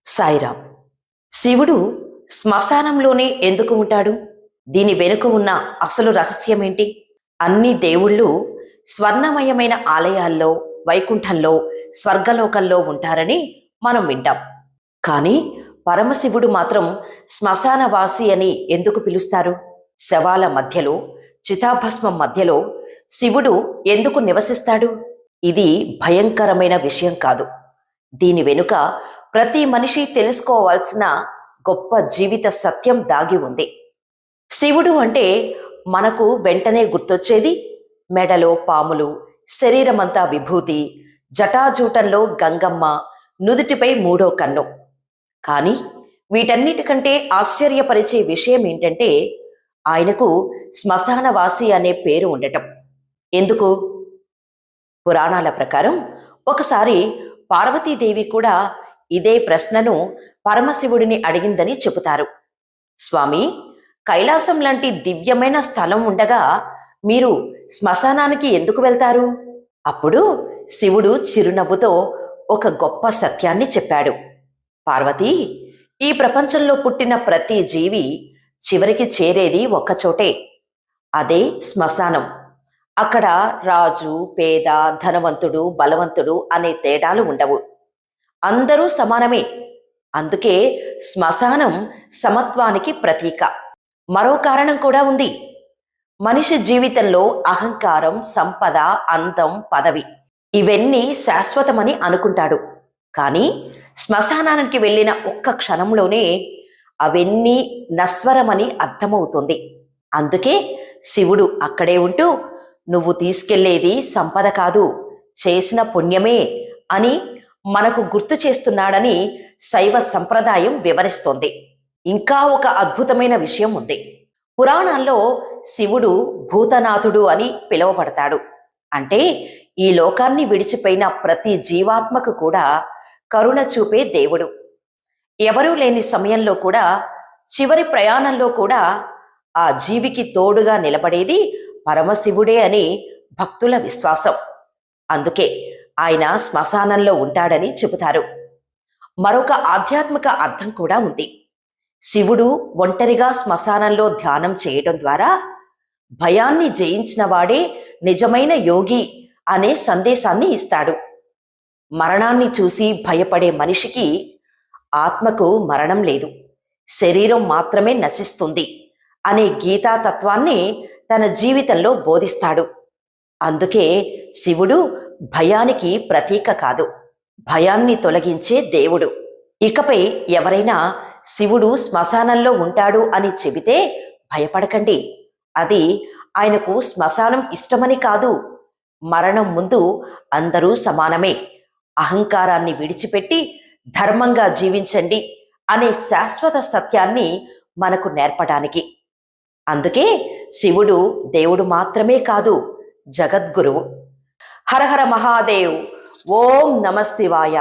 సాయిరామ్. శివుడు శ్మశానంలోనే ఎందుకు ఉంటాడు? దీని వెనుక ఉన్న అసలు రహస్యమేంటి? అన్ని దేవుళ్ళు స్వర్ణమయమైన ఆలయాల్లో, వైకుంఠంలో, స్వర్గలోకంలో ఉంటారని మనం వింటాం. కానీ పరమశివుడు మాత్రం శ్మశానవాసి అని ఎందుకు పిలుస్తారు? శవాల మధ్యలో, చితాభస్మం మధ్యలో శివుడు ఎందుకు నివసిస్తాడు? ఇది భయంకరమైన విషయం కాదు. దీని వెనుక ప్రతి మనిషి తెలుసుకోవాల్సిన గొప్ప జీవిత సత్యం దాగి ఉంది. శివుడు అంటే మనకు వెంటనే గుర్తొచ్చేది మెడలో పాములు, శరీరమంతా విభూతి, జటాజూటంలో గంగమ్మ, నుదుటిపై మూడో కన్ను. కానీ వీటన్నిటికంటే ఆశ్చర్యపరిచే విషయం ఏంటంటే ఆయనకు శ్మశానవాసి అనే పేరు ఉండటం. ఎందుకు? పురాణాల ప్రకారం ఒకసారి పార్వతీదేవి కూడా ఇదే ప్రశ్నను పరమశివుడిని అడిగిందని చెబుతారు. స్వామి, కైలాసం లాంటి దివ్యమైన స్థలం ఉండగా మీరు శ్మశానానికి ఎందుకు వెళ్తారు? అప్పుడు శివుడు చిరునవ్వుతో ఒక గొప్ప సత్యాన్ని చెప్పాడు. పార్వతీ, ఈ ప్రపంచంలో పుట్టిన ప్రతి జీవి చివరికి చేరేది ఒక్కచోటే. అదే శ్మశానం. అక్కడ రాజు, పేద, ధనవంతుడు, బలవంతుడు అనే తేడాలు ఉండవు. అందరూ సమానమే. అందుకే శ్మశానం సమత్వానికి ప్రతీక. మరో కారణం కూడా ఉంది. మనిషి జీవితంలో అహంకారం, సంపద, అందం, పదవి ఇవన్నీ శాశ్వతమని అనుకుంటాడు. కానీ శ్మశానానికి వెళ్ళిన ఒక్క క్షణంలోనే అవన్నీ నశ్వరమని అర్థమవుతుంది. అందుకే శివుడు అక్కడే ఉంటూ నువ్వు తీసుకెళ్లేది సంపద కాదు, చేసిన పుణ్యమే అని మనకు గుర్తు చేస్తున్నాడని శైవ సంప్రదాయం వివరిస్తోంది. ఇంకా ఒక అద్భుతమైన విషయం ఉంది. పురాణాల్లో శివుడు భూతనాథుడు అని పిలువబడతాడు. అంటే ఈ లోకాన్ని విడిచిపోయిన ప్రతి జీవాత్మకు కూడా కరుణ చూపే దేవుడు. ఎవరూ లేని సమయంలో కూడా, చివరి ప్రయాణంలో కూడా ఆ జీవికి తోడుగా నిలబడేది పరమశివుడే అని భక్తుల విశ్వాసం. అందుకే ఆయన శ్మశానంలో ఉంటాడని చెబుతారు. మరొక ఆధ్యాత్మిక అర్థం కూడా ఉంది. శివుడు ఒంటరిగా శ్మశానంలో ధ్యానం చేయటం ద్వారా భయాన్ని జయించిన వాడే నిజమైన యోగి అనే సందేశాన్ని ఇస్తాడు. మరణాన్ని చూసి భయపడే మనిషికి ఆత్మకు మరణం లేదు, శరీరం మాత్రమే నశిస్తుంది అనే గీతాతత్వాన్ని తన జీవితంలో బోధిస్తాడు. అందుకే శివుడు భయానికి ప్రతీక కాదు, భయాన్ని తొలగించే దేవుడు. ఇకపై ఎవరైనా శివుడు శ్మశానంలో ఉంటాడు అని చెబితే భయపడకండి. అది ఆయనకు శ్మశానం ఇష్టమని కాదు. మరణం ముందు అందరూ సమానమే, అహంకారాన్ని విడిచిపెట్టి ధర్మంగా జీవించండి అనే శాశ్వత సత్యాన్ని మనకు నేర్పడానికి. అందుకే శివుడు దేవుడు మాత్రమే కాదు, జగద్గురువు. హర హర మహాదేవ్. ఓం నమ శివాయ.